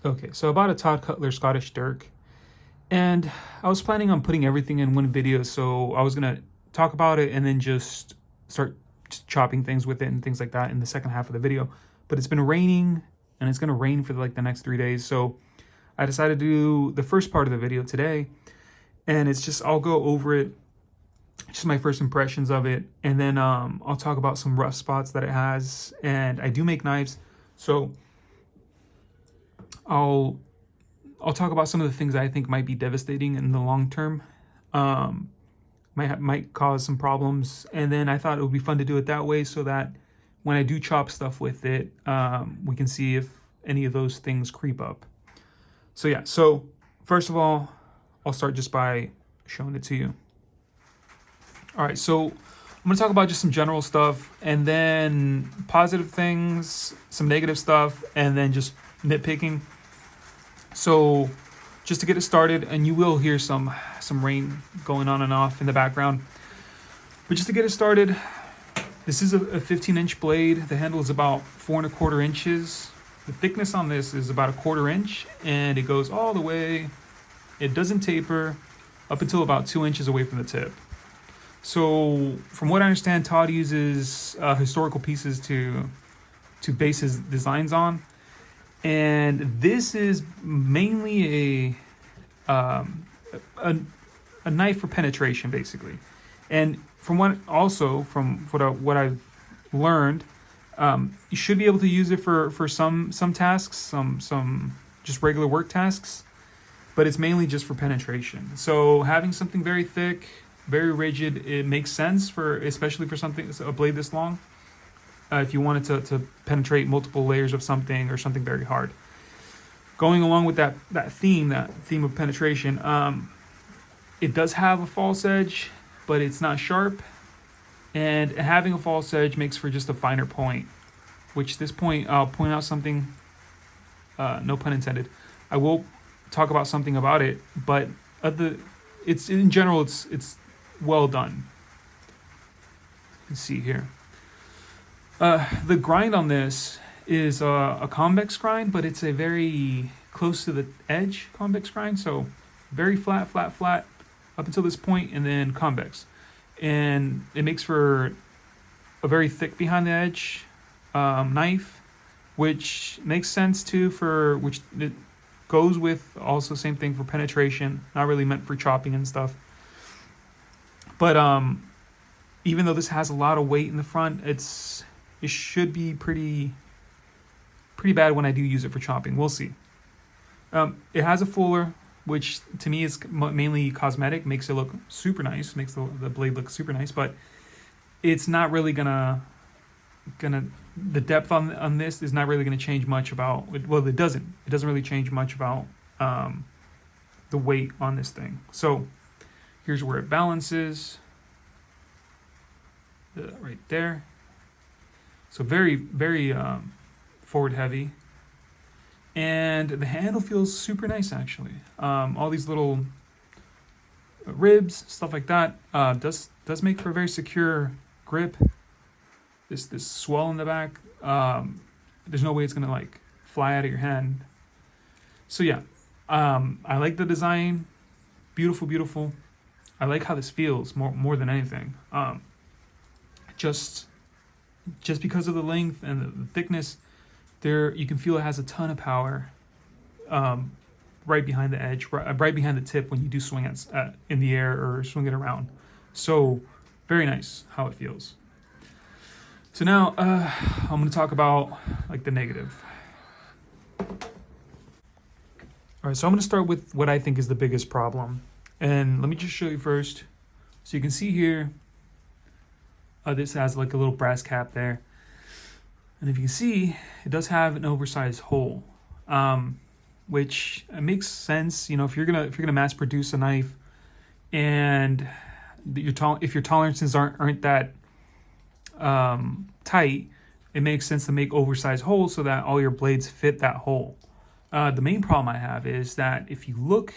Okay, so I bought a Todd Cutler Scottish Dirk, and I was planning on putting everything in one video, so I was gonna talk about it and then just start just chopping things with it and things like that in the second half of the video. But it's been raining, and it's gonna rain for like the next 3 days, so I decided to do the first part of the video today, and it's just I'll go over it, just my first impressions of it, and then I'll talk about some rough spots that it has. And I do make knives, so I'll I'll talk about some of the things I think might be devastating in the long term, um, might cause some problems. And then I thought it would be fun to do it that way, so that when I do chop stuff with it, we can see if any of those things creep up. So yeah, so first of all, I'll start just by showing it to you. All right, so I'm gonna talk about just some general stuff, and then positive things, some negative stuff, and then just nitpicking. So just to get it started, and you will hear some rain going on and off in the background, but just to get it started, this is a 15-inch blade. The handle is about 4¼ inches. The thickness on this is about 1/4 inch, and it goes all the way. It doesn't taper up until about 2 inches away from the tip. So from what I understand, Todd uses historical pieces to base his designs on. And this is mainly a knife for penetration, basically. And from what I've learned, you should be able to use it for some tasks, some just regular work tasks, but it's mainly just for penetration. So having something very thick, very rigid, it makes sense especially for a blade this long. If you wanted to penetrate multiple layers of something or something very hard. Going along with that theme of penetration, it does have a false edge, but it's not sharp. And having a false edge makes for just a finer point, which this point, I'll point out something, no pun intended. I will talk about something about it, but it's in general, it's well done. You can see here. The grind on this is a convex grind, but it's a very close to the edge convex grind. So very flat up until this point, and then convex. And it makes for a very thick behind the edge knife, which makes sense too, which it goes with also same thing for penetration, not really meant for chopping and stuff. But even though this has a lot of weight in the front, it should be pretty bad when I do use it for chopping. We'll see. It has a fuller, which to me is mainly cosmetic, makes it look super nice, makes the blade look super nice, but it's not really gonna the depth on this is not really gonna change much about, well, it doesn't really change much about the weight on this thing. So here's where it balances, right there. So very forward heavy, and the handle feels super nice actually. All these little ribs, stuff like that, does make for a very secure grip. This swell in the back, there's no way it's gonna like fly out of your hand. So yeah, I like the design, beautiful. I like how this feels more than anything. Just because of the length and the thickness, you can feel it has a ton of power right behind the edge, right behind the tip when you do swing it in the air or swing it around. So very nice how it feels. So now I'm going to talk about like the negative. All right, so I'm going to start with what I think is the biggest problem. And let me just show you first. So you can see here, this has like a little brass cap there. And if you can see, it does have an oversized hole, which makes sense. You know, if you're gonna mass produce a knife, and if your tolerances aren't that tight, it makes sense to make oversized holes so that all your blades fit that hole. The main problem I have is that if you look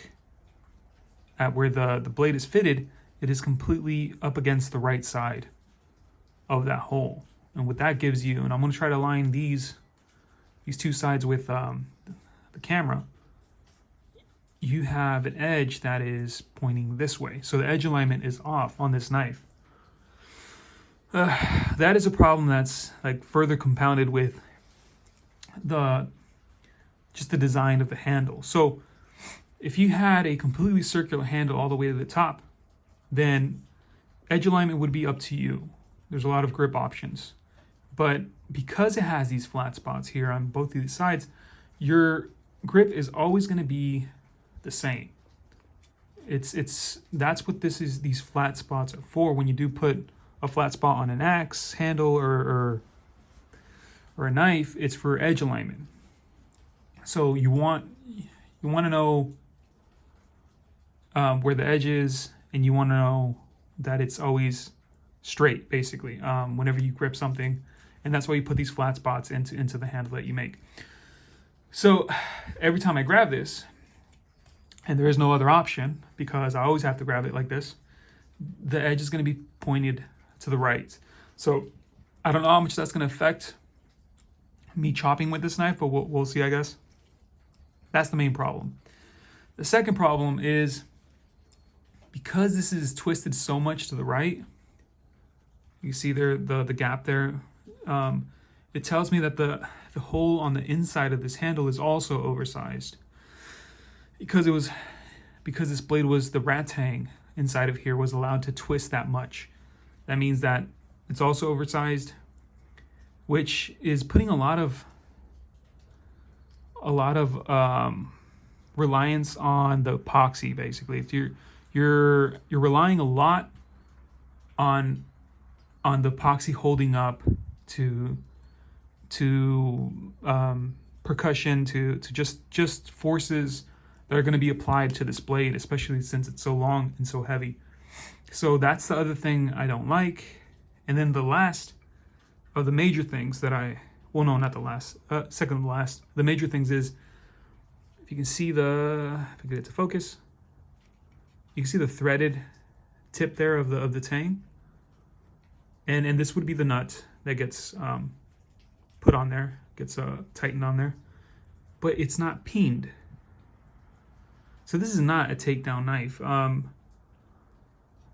at where the blade is fitted, it is completely up against the right side of that hole. And what that gives you, and I'm going to try to align these two sides with the camera, you have an edge that is pointing this way. So the edge alignment is off on this knife. That is a problem that's like further compounded with just the design of the handle. So if you had a completely circular handle all the way to the top, then edge alignment would be up to you. There's a lot of grip options. But because it has these flat spots here on both of these sides, your grip is always going to be the same. That's what these flat spots are for. When you do put a flat spot on an axe handle or a knife, it's for edge alignment. So you want to know where the edge is, and you want to know that it's always straight, basically, whenever you grip something. And that's why you put these flat spots into the handle that you make. So every time I grab this, and there is no other option because I always have to grab it like this, the edge is going to be pointed to the right. So I don't know how much that's going to affect me chopping with this knife, but we'll see, I guess. That's the main problem. The second problem is because this is twisted so much to the right, you see there the gap there, it tells me that the hole on the inside of this handle is also oversized. Because this blade was, the rattan inside of here was allowed to twist that much. That means that it's also oversized, which is putting a lot of reliance on the epoxy. Basically, if you're relying a lot on the epoxy holding up to percussion, to just forces that are going to be applied to this blade, especially since it's so long and so heavy. So that's the other thing I don't like. And then the last of the major things that not the last, second to last, the major things is, if you can see if I get it to focus, you can see the threaded tip there of the tang. And this would be the nut that gets put on there, gets tightened on there, but it's not peened. So this is not a takedown knife,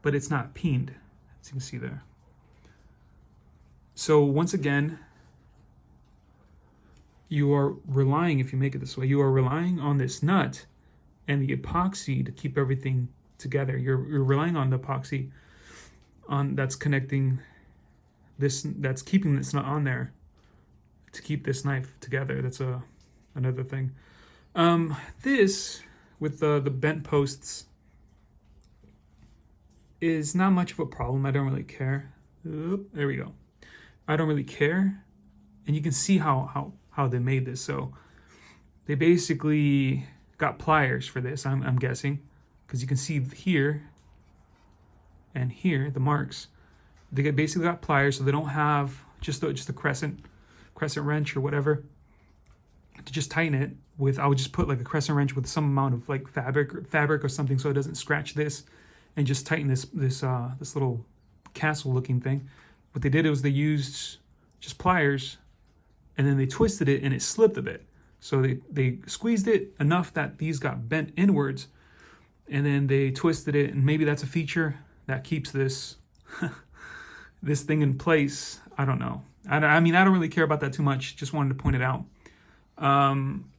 but it's not peened, as you can see there. So once again, you are relying, if you make it this way, you are relying on this nut and the epoxy to keep everything together. You're relying on the epoxy that's connecting this, that's keeping this nut on there to keep this knife together. That's another thing. This, with the bent posts, is not much of a problem. I don't really care. Oop, there we go. I don't really care. And you can see how they made this. So they basically got pliers for this, I'm guessing, because you can see here and here the marks. They basically got pliers, so they don't have just a crescent wrench or whatever to just tighten it with. I would just put like a crescent wrench with some amount of like fabric or something, so it doesn't scratch this, and just tighten this little castle looking thing. What they did was they used just pliers, and then they twisted it and it slipped a bit. So they squeezed it enough that these got bent inwards, and then they twisted it, and maybe that's a feature that keeps this this thing in place. I don't know. I mean, I don't really care about that too much. Just wanted to point it out.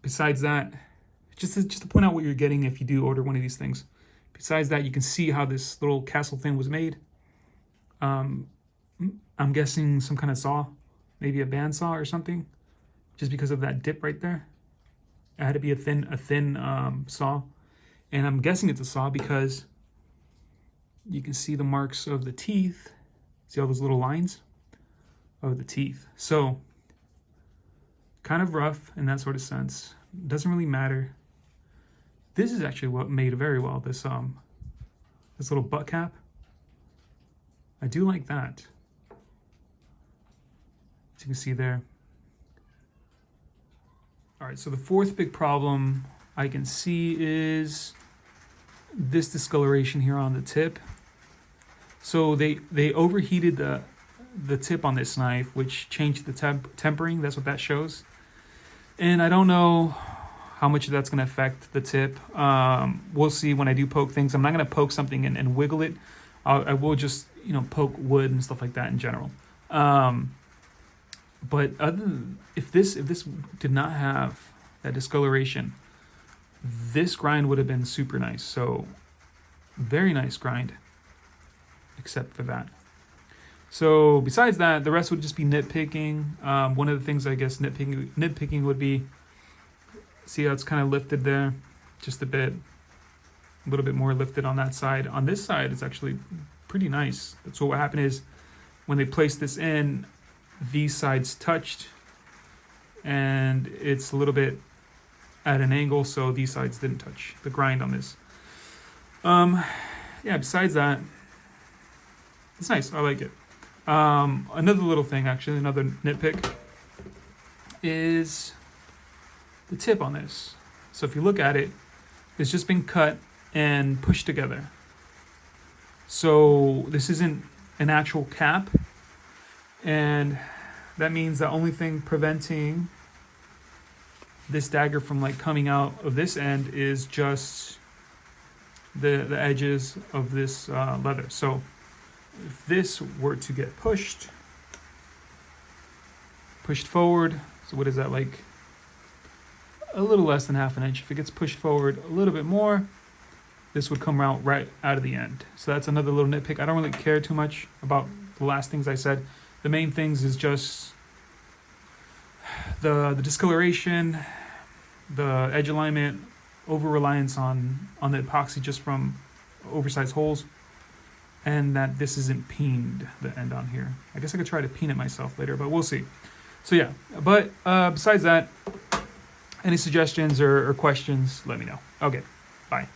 Besides that, just to point out what you're getting if you do order one of these things. Besides that, you can see how this little castle thing was made. I'm guessing some kind of saw, maybe a bandsaw or something, just because of that dip right there. It had to be a thin saw, and I'm guessing it's a saw because you can see the marks of the teeth. See all those little lines of the teeth. So kind of rough in that sort of sense. Doesn't really matter. This is actually what made very well. This little butt cap. I do like that. As you can see there. All right, so the fourth big problem I can see is this discoloration here on the tip. So they overheated the tip on this knife, which changed the tempering. That's what that shows. And I don't know how much that's going to affect the tip. We'll see when I do poke things. I'm not going to poke something and wiggle it. I will just, poke wood and stuff like that in general. But other than, if this did not have that discoloration, this grind would have been super nice. So very nice grind, except for that. So besides that, the rest would just be nitpicking. One of the things I guess nitpicking would be, see how it's kind of lifted there, just a little bit more lifted on that side. On this side, it's actually pretty nice. So what happened is when they placed this in, these sides touched, and it's a little bit at an angle, so these sides didn't touch the grind on this. Yeah, besides that, it's nice. I like it. Another little thing, actually, another nitpick, is the tip on this. So if you look at it, it's just been cut and pushed together. So this isn't an actual cap, and that means the only thing preventing this dagger from like coming out of this end is just the edges of this leather. So if this were to get pushed forward, so what is that, like a little less than half an inch. If it gets pushed forward a little bit more, this would come out right out of the end. So that's another little nitpick. I don't really care too much about the last things I said. The main things is just the discoloration, the edge alignment, over reliance on the epoxy just from oversized holes, and that this isn't peened, the end on here. I guess I could try to peen it myself later, but we'll see. So yeah, but besides that, any suggestions or questions, let me know. Okay, bye.